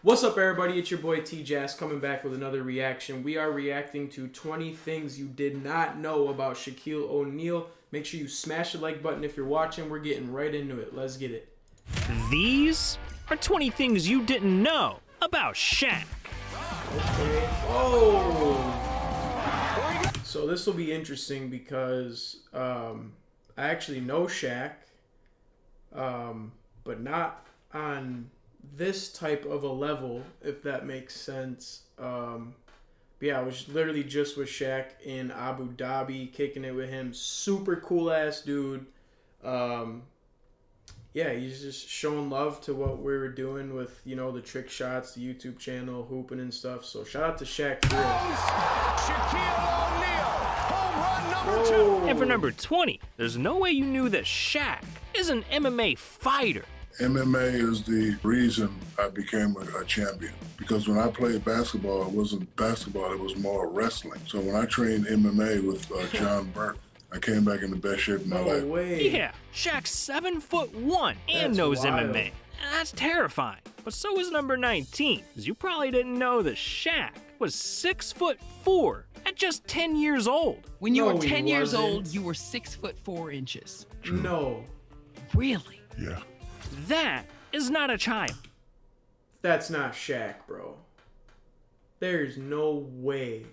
What's up, everybody? It's your boy Jass coming back with another reaction. We are reacting to 20 things you did not know about Shaquille O'Neal. Make sure you smash the like button if you're watching. We're getting right into it. Let's get it. These are 20 things you didn't know about Shaq. Okay. Oh. So this will be interesting because I actually know Shaq, but not on this type of a level, if that makes sense. Yeah, I was literally just with Shaq in Abu Dhabi, kicking it with him. Super cool ass dude. Yeah, he's just showing love to what we were doing with, you know, the trick shots, the YouTube channel, hooping and stuff. So shout out to Shaq. Shaquille O'Neal, home run number 2. And for number 20, there's no way you knew that Shaq is an MMA fighter. MMA is the reason I became a champion. Because when I played basketball, it wasn't basketball, it was more wrestling. So when I trained MMA with John Burke, I came back in the best shape of my life. No way. Yeah, Shaq's 7'1" and That's knows wild. MMA. That's terrifying. But so is number 19, because you probably didn't know that Shaq was 6'4" at just 10 years old. When you No, were he 10 years wasn't. old, you were 6'4". No, Really? Yeah. That is not a child. that's not Shaq, bro. There's no way.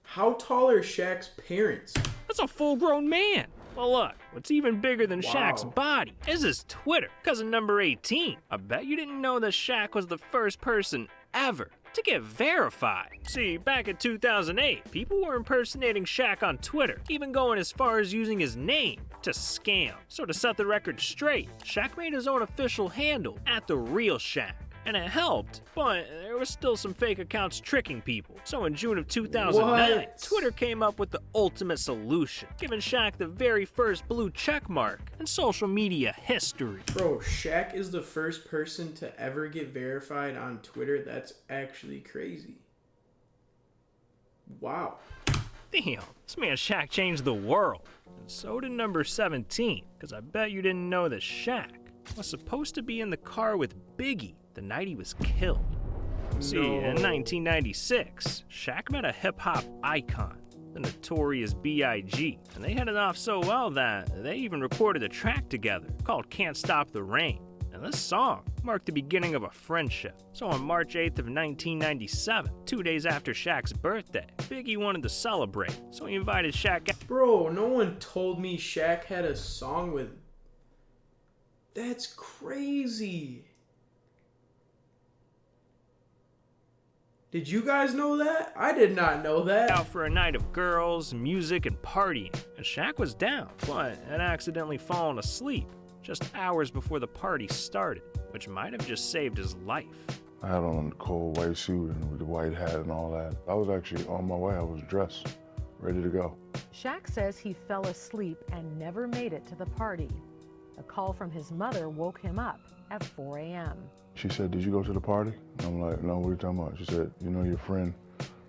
How tall are Shaq's parents? That's a full-grown man. Well, look, what's even bigger than Wow. Shaq's body is his Twitter. Because in number 18, I bet you didn't know that Shaq was the first person ever to get verified. See, back in 2008, people were impersonating Shaq on Twitter, even going as far as using his name to scam. So to set the record straight, Shaq made his own official handle at The Real Shaq. And it helped, but there was still some fake accounts tricking people. So in June of 2009, What? Twitter came up with the ultimate solution, giving Shaq the very first blue check mark in social media history. Bro, Shaq is the first person to ever get verified on Twitter. That's actually crazy. Wow. Damn, this man Shaq changed the world. And so did number 17, because I bet you didn't know that Shaq was supposed to be in the car with Biggie the night he was killed. See, in 1996, Shaq met a hip-hop icon, the notorious B.I.G., and they hit it off so well that they even recorded a track together called Can't Stop the Rain. And this song marked the beginning of a friendship. So on March 8th of 1997, 2 days after Shaq's birthday, Biggie wanted to celebrate, so he invited Shaq out. Bro, no one told me Shaq had a song with... That's crazy. Did you guys know that? I did not know that. Out for a night of girls, music, and partying, and Shaq was down, but had accidentally fallen asleep just hours before the party started, which might have just saved his life. I had on the cold white suit and with the white hat and all that. I was actually on my way. I was dressed, ready to go. Shaq says he fell asleep and never made it to the party. A call from his mother woke him up at 4 a.m. She said, "Did you go to the party?" And I'm like, "No, what are you talking about?" She said, "You know, your friend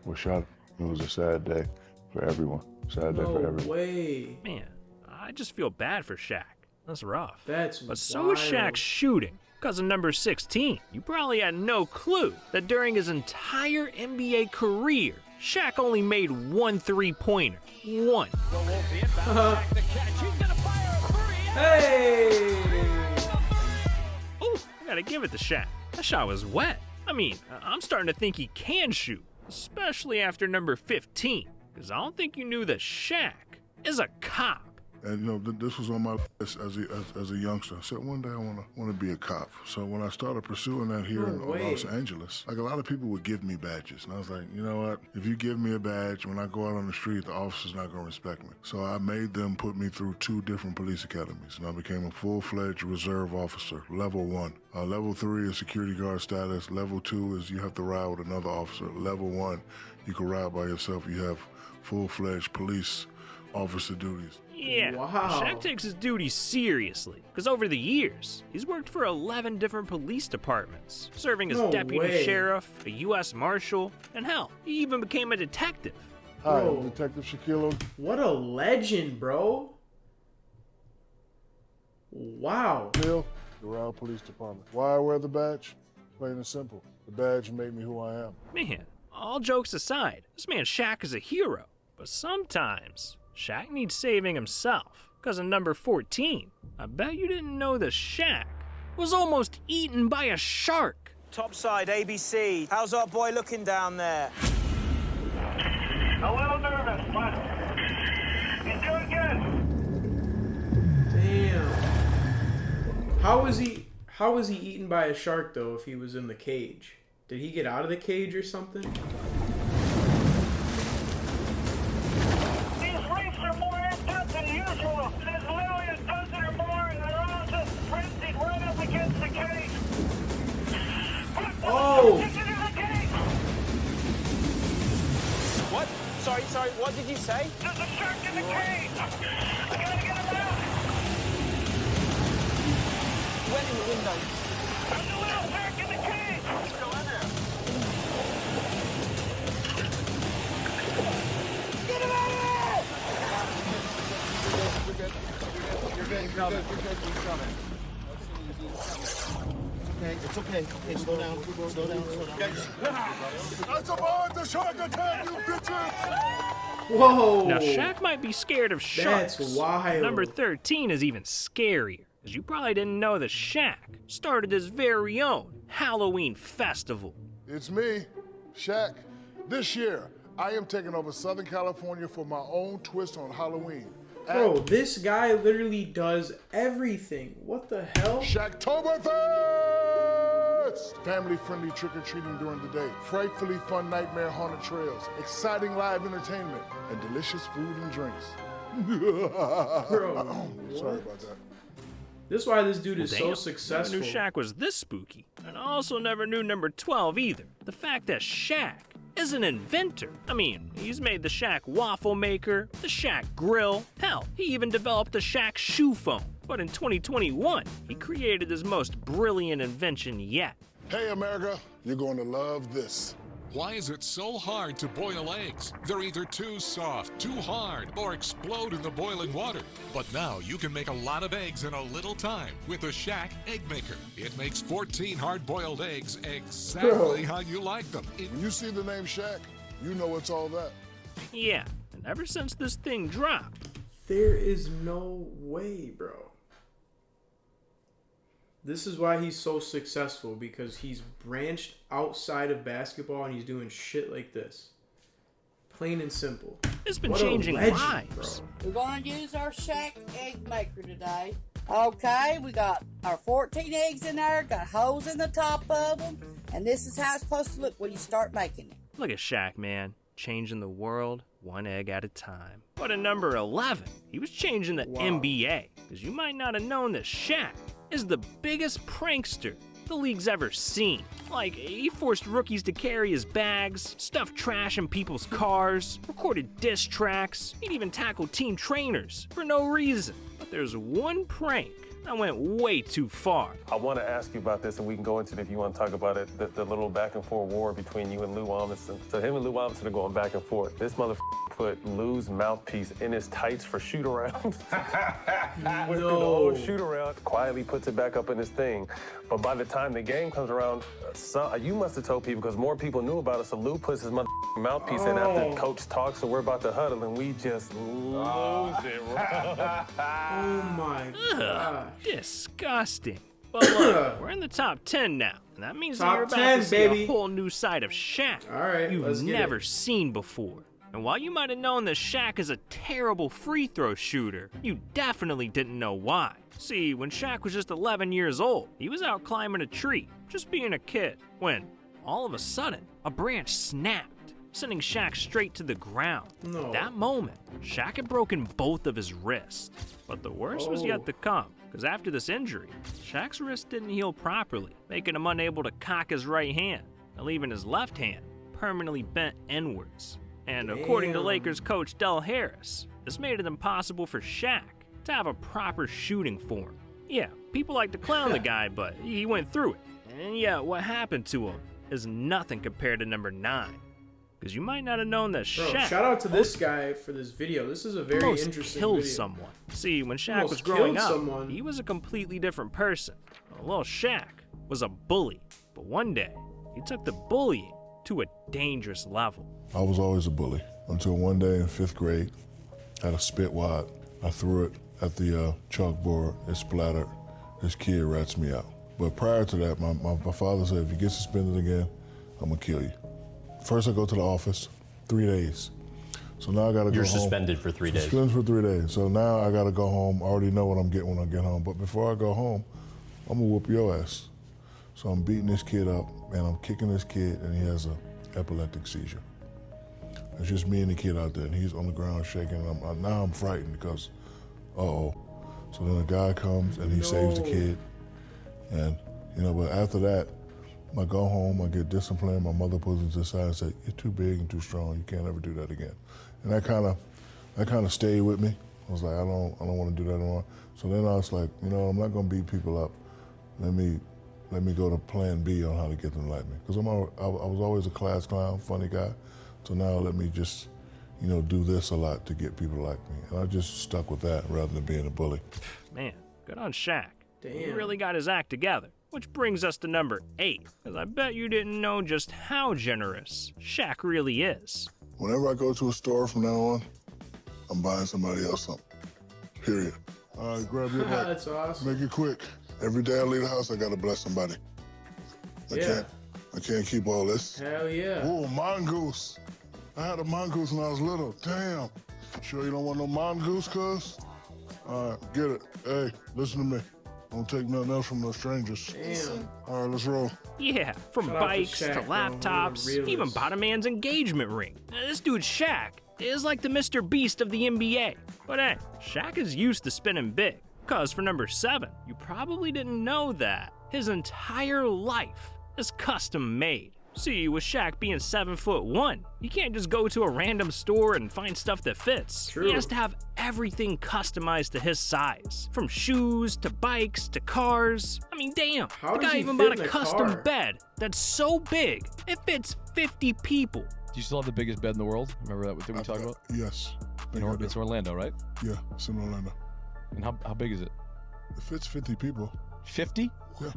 was shot." It was a sad day for everyone. Sad day for No everyone. way. Man, I just feel bad for Shaq. That's rough. That's But so is wild. Shaq's shooting. Because in number 16, you probably had no clue that during his entire NBA career, Shaq only made one three-pointer. One. Hey! Ooh, I gotta give it to Shaq. That shot was wet. I mean, I'm starting to think he can shoot, especially after number 15. Because I don't think you knew that Shaq is a cop. And you know, this was on my list as a youngster. I said one day I want to be a cop. So when I started pursuing that here No in way. Los Angeles, like a lot of people would give me badges, and I was like, you know what? If you give me a badge, when I go out on the street, the officer's not gonna respect me. So I made them put me through 2 different police academies, and I became a full-fledged reserve officer, level 1. Level 3 is security guard status. Level 2 is you have to ride with another officer. Level 1, you can ride by yourself. You have full-fledged police officer duties. Yeah, Wow. Shaq takes his duties seriously, because over the years, he's worked for 11 different police departments, serving as No deputy way. sheriff, a U.S. Marshal, and hell, he even became a detective. Hi, Bro. I'm Detective Shaquille O'Neal. What a legend, bro. Wow. Doral Police Department. Why I wear the badge? Plain and simple. The badge made me who I am. Man, all jokes aside, this man Shaq is a hero. But sometimes, Shaq needs saving himself. Because in number 14, I bet you didn't know that Shaq was almost eaten by a shark. Topside, ABC. How's our boy looking down there? A little nervous, but he's doing good. Damn. How was he eaten by a shark though if he was in the cage? Did he get out of the cage or something? These reefs are more in-depth than usual. There's literally a dozen or more, and they're all just frenzied right up against the cage. Oh! Get into the cage! What? Sorry, what did you say? There's a shark in the cage! I gotta get him out! He went in the window. There's a little shark in the cage! Let's go in there. Get him out of there! You're good. He's coming. Okay, it's okay. Okay, slow down. I survived the shark attack, you bitches! Whoa! Now, Shaq might be scared of sharks. That's wild. Number 13 is even scarier, as you probably didn't know that Shaq started his very own Halloween festival. It's me, Shaq. This year, I am taking over Southern California for my own twist on Halloween. Bro, this guy literally does everything. What the hell? Shacktoberfest! Family-friendly trick-or-treating during the day, frightfully fun nightmare haunted trails, exciting live entertainment, and delicious food and drinks. Bro, Sorry about that. this is why this dude is Damn, so successful. Never knew Shaq was this spooky. And I also never knew number 12 either. The fact that Shaq is an inventor. I mean, he's made the Shaq waffle maker, the Shaq grill. Hell, he even developed the Shaq shoe phone. But in 2021, he created his most brilliant invention yet. Hey, America, you're going to love this. Why is it so hard to boil eggs? They're either too soft, too hard, or explode in the boiling water. But now you can make a lot of eggs in a little time with the Shaq Egg Maker. It makes 14 hard-boiled eggs exactly how you like them. When you see the name Shaq, you know it's all that. Yeah, and ever since this thing dropped, There is no way, bro. This is why he's so successful, because he's branched outside of basketball and he's doing shit like this. Plain and simple. it's been What a changing legend, lives. We're going to use our Shaq egg maker today. Okay, we got our 14 eggs in there, got holes in the top of them, and this is how it's supposed to look when you start making it. Look at Shaq, man, changing the world one egg at a time. But at number 11, he was changing the NBA, because you might not have known that Shaq is the biggest prankster the league's ever seen. Like, he forced rookies to carry his bags, stuffed trash in people's cars, recorded diss tracks, he'd even tackled team trainers for no reason. But there's one prank that went way too far. I want to ask you about this, and we can go into it if you want to talk about it, the little back and forth war between you and Lou Amundsen. So him and Lou Amundsen are going back and forth. This motherfucker put Lou's mouthpiece in his tights for shoot-around. Went through the whole shoot-around, quietly puts it back up in his thing. But by the time the game comes around, you must have told people, because more people knew about it, so Lou puts his mouthpiece in after coach talks, so we're about to huddle, and we just lose it. Oh my god. Disgusting. But look, we're in the top 10 now, and that means that Top you're about 10, to see baby. a whole new side of Shaq Alright, you've let's get never it. seen before. And while you might have known that Shaq is a terrible free throw shooter, you definitely didn't know why. See, when Shaq was just 11 years old, he was out climbing a tree, just being a kid, when, all of a sudden, a branch snapped, sending Shaq straight to the ground. No. At that moment, Shaq had broken both of his wrists. But the worst was yet to come, because after this injury, Shaq's wrist didn't heal properly, making him unable to cock his right hand, and leaving his left hand permanently bent inwards. And according to Lakers coach Del Harris, this made it impossible for Shaq to have a proper shooting form. Yeah, people like to clown the guy, but he went through it. And yeah, what happened to him is nothing compared to number 9. Because you might not have known that Bro, Shaq shout out to this guy for this video. This is a very almost interesting killed video. someone. See, when Shaq Almost was growing killed up, someone. he was a completely different person. Little Shaq was a bully. But one day, he took the bullying to a dangerous level. I was always a bully until one day in 5th grade, I had a spit wad. I threw it at the chalkboard, it splattered. This kid rats me out. But prior to that, my father said, if you get suspended again, I'm gonna kill you. First I go to the office, 3 days. So now I gotta go home. You're suspended for 3 days. Suspended for 3 days. So now I gotta go home. I already know what I'm getting when I get home. But before I go home, I'm gonna whoop your ass. So I'm beating this kid up and I'm kicking this kid and he has an epileptic seizure. It's just me and the kid out there and he's on the ground shaking. Now I'm frightened because, uh-oh. So then a guy comes and he saves the kid. And, but after that, I go home, I get disciplined, my mother pulls me to the side and says, you're too big and too strong, you can't ever do that again. And that kind of stayed with me. I was like, I don't want to do that anymore. So then I was like, I'm not gonna beat people up. Let me go to plan B on how to get them to like me. Because I was always a class clown, funny guy. So now let me just, do this a lot to get people to like me. And I just stuck with that rather than being a bully. Man, good on Shaq. Damn. He really got his act together. Which brings us to number 8, because I bet you didn't know just how generous Shaq really is. Whenever I go to a store from now on, I'm buying somebody else something. Period. All right, grab your bag. That's awesome. Make it quick. Every day I leave the house, I gotta bless somebody. I can't keep all this. Hell yeah. Ooh, mongoose. I had a mongoose when I was little. Damn. Sure you don't want no mongoose, cuz? All right, get it. Hey, listen to me. Don't take nothing else from no strangers. Damn. All right, let's roll. Yeah, from Shout out bikes to Shaq, to bro. laptops, Realist. even bought a man's engagement ring. This dude Shaq is like the Mr. Beast of the NBA. But hey, Shaq is used to spinning big. Cause for number 7, you probably didn't know that his entire life is custom made. See, with Shaq being 7'1", you can't just go to a random store and find stuff that fits. True. He has to have everything customized to his size. From shoes, to bikes, to cars. I mean, damn, How the does guy he even fit bought in a a custom car? bed that's so big, it fits 50 people. Do you still have the biggest bed in the world? Remember that thing we talked about? Yes. It's Orlando, right? Yeah, it's in Orlando. And how big is it? It fits 50 people. 50? Yeah.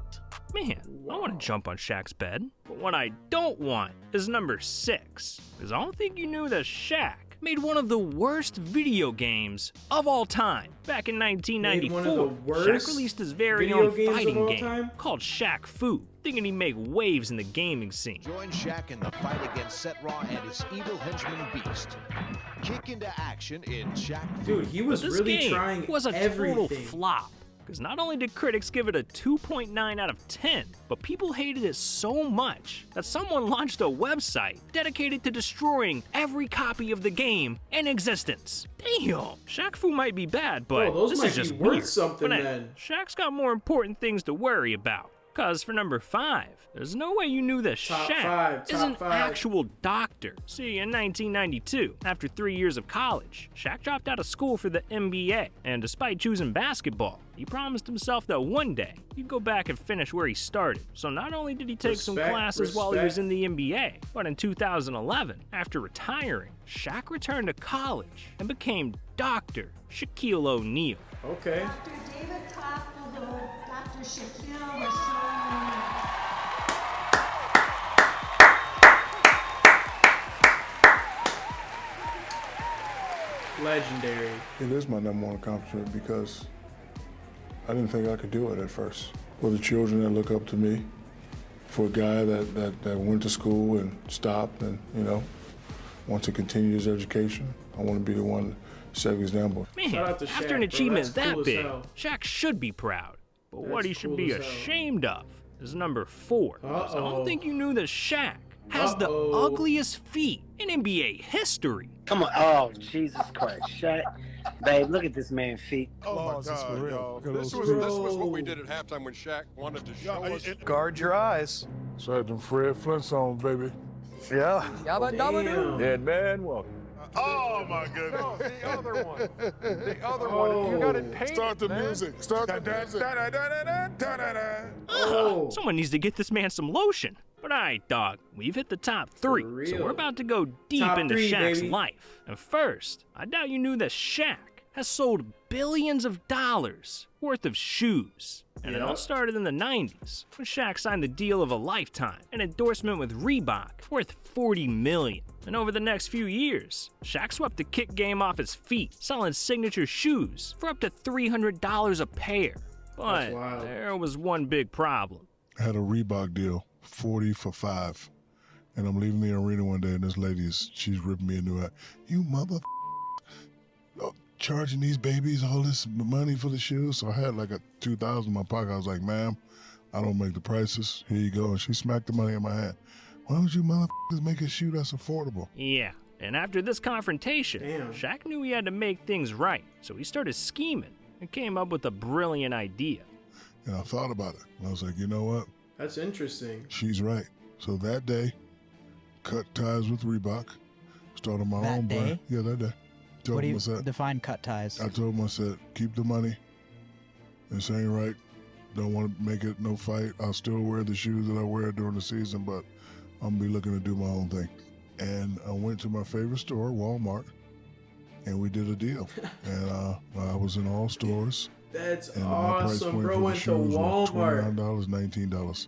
Man, I want to jump on Shaq's bed. But what I don't want is number 6. Because I don't think you knew that Shaq made one of the worst video games of all time. Back in 1994, Made one of the worst Shaq released his very video own games of fighting all game time? called Shaq Fu, thinking he'd make waves in the gaming scene. Join Shaq in the fight against Set Raw and his evil henchman Beast. Kick into action in Shaq Fu. Dude, he was But this really game trying was a everything. total flop. Because not only did critics give it a 2.9 out of 10, but people hated it so much that someone launched a website dedicated to destroying every copy of the game in existence. Damn, Shaq Fu might be bad, but Bro, those this might is be just worth weird. something But hey, then. Shaq's got more important things to worry about. Cause for number 5, there's no way you knew that Top Shaq five, is top an five. actual doctor. See, in 1992, after 3 years of college, Shaq dropped out of school for the NBA. And despite choosing basketball, he promised himself that one day he'd go back and finish where he started. So not only did he take some Respect, classes while he was respect. in the NBA, but in 2011, after retiring, Shaq returned to college and became Dr. Shaquille O'Neal. Okay. Dr. David Copperfield, Dr. Shaquille O'Neal. Legendary. It is my number one accomplishment because I didn't think I could do it at first. For the children that look up to me, for a guy that went to school and stopped and, wants to continue his education, I want to be the one to set an example. Man, Shout out to after Shaq, an bro. achievement That's that cool as big, hell. Shaq should be proud. But what That's he should cool be as hell. ashamed of is number 4. 'Cause I Uh-oh. don't think you knew that Shaq has the ugliest feet in NBA history. Come on. Oh, Jesus Christ. Shaq. Babe, look at this man's feet. Oh my God, yo. This was what we did at halftime when Shaq wanted to show us. Guard your eyes. So I had them Fred Flintstones, baby. Yeah. Yabba dabba doo. Dead man walking. Oh my goodness. No, the other one. The other one. You got it painted. Start the man. music. Start the music. Oh. Someone needs to get this man some lotion. But alright, dog, we've hit the top 3, For so real. we're about to go deep Top into 3, Shaq's baby. life. And first, I doubt you knew that Shaq has sold billions of dollars worth of shoes. And it all started in the 90s, when Shaq signed the deal of a lifetime, an endorsement with Reebok worth $40 million. And over the next few years, Shaq swept the kick game off his feet, selling signature shoes for up to $300 a pair. But there was one big problem. I had a Reebok deal, 40 for 5. And I'm leaving the arena one day, and this lady she's ripping me a new eye. You mother charging these babies all this money for the shoes. So I had like a $2,000 in my pocket. I was like, ma'am, I don't make the prices. Here you go. And she smacked the money in my hand. Why don't you motherfuckers make a shoe that's affordable? Yeah, and after this confrontation, Shaq knew he had to make things right. So he started scheming and came up with a brilliant idea. And I thought about it. And I was like, you know what? That's interesting. She's right. So that day, cut ties with Reebok, started my own brand. Yeah, that day. What do you define cut ties? I told him, I said, keep the money. This ain't right. Don't want to make it no fight. I'll still wear the shoes that I wear during the season, but I'm going to be looking to do my own thing. And I went to my favorite store, Walmart, and we did a deal. And I was in all stores. That's and awesome, bro. Went to Walmart. $29, $19.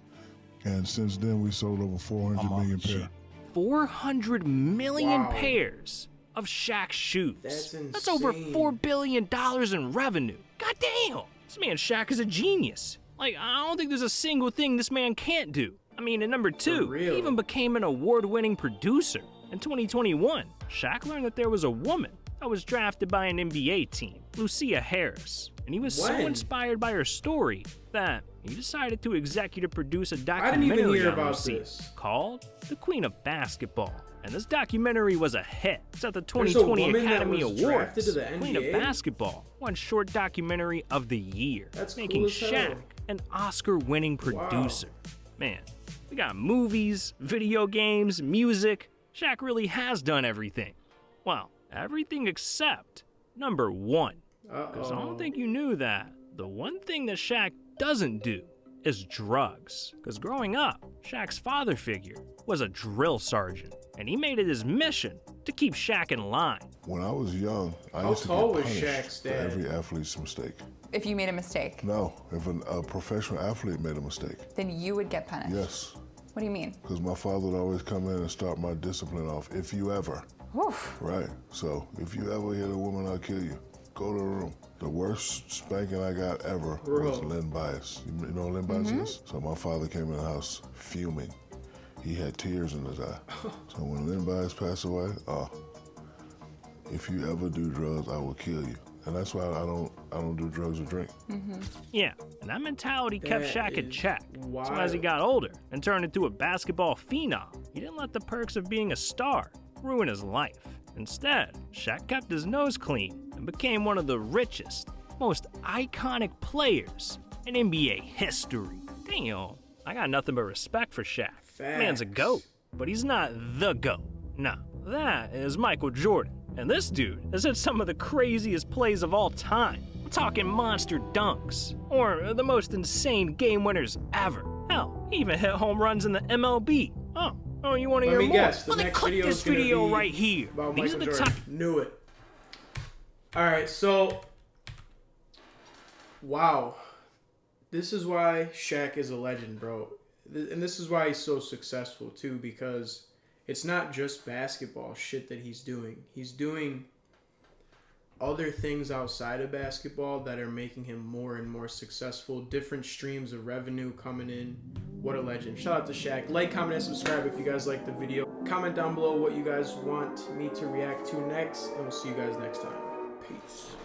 And since then, we sold over 400 million pairs. 400 million pairs of Shaq shoes. That's insane. That's over $4 billion in revenue. God damn. This man Shaq is a genius. Like, I don't think there's a single thing this man can't do. I mean, at number 2, he even became an award-winning producer. In 2021, Shaq learned that there was a woman that was drafted by an NBA team, Lucia Harris. And he was so inspired by her story that he decided to executive produce a documentary on Lucia called The Queen of Basketball. And this documentary was a hit. It's at the 2020 Academy Awards. Queen of Basketball won Short Documentary of the Year, making Shaq an Oscar-winning producer. Man, we got movies, video games, music. Shaq really has done everything. Well, everything except number 1. Because I don't think you knew that. The one thing that Shaq doesn't do is drugs. Because growing up, Shaq's father figure was a drill sergeant, and he made it his mission to keep Shaq in line. When I was young, I used to get punished for every athlete's mistake. If you made a mistake? No, if a professional athlete made a mistake. Then you would get punished? Yes. What do you mean? Because my father would always come in and start my discipline off, if you ever. Oof. Right, so if you ever hit a woman, I'll kill you. Go to the room. The worst spanking I got ever was Lynn Bias. You know what Lynn Bias is? So my father came in the house fuming. He had tears in his eye. So when Lynn Bias passed away, if you ever do drugs, I will kill you. And that's why I don't do drugs or drink. Yeah, and that mentality kept Shaq in check. So as he got older and turned into a basketball phenom, he didn't let the perks of being a star ruin his life. Instead, Shaq kept his nose clean and became one of the richest, most iconic players in NBA history. Damn, I got nothing but respect for Shaq. Man's a GOAT, but he's not the GOAT. Nah, that is Michael Jordan. And this dude has hit some of the craziest plays of all time. I'm talking monster dunks, or the most insane game winners ever. Hell, he even hit home runs in the MLB. Oh, you want to hear more? Guess, well, then click this video right here. These are the top. Knew it. All right, so wow, this is why Shaq is a legend, bro, and this is why he's so successful too, because it's not just basketball shit that he's doing. He's doing other things outside of basketball that are making him more and more successful. Different streams of revenue coming in. What a legend. Shout out to Shaq. Like, comment, and subscribe if you guys like the video. Comment down below what you guys want me to react to next, and we'll see you guys next time. Peace.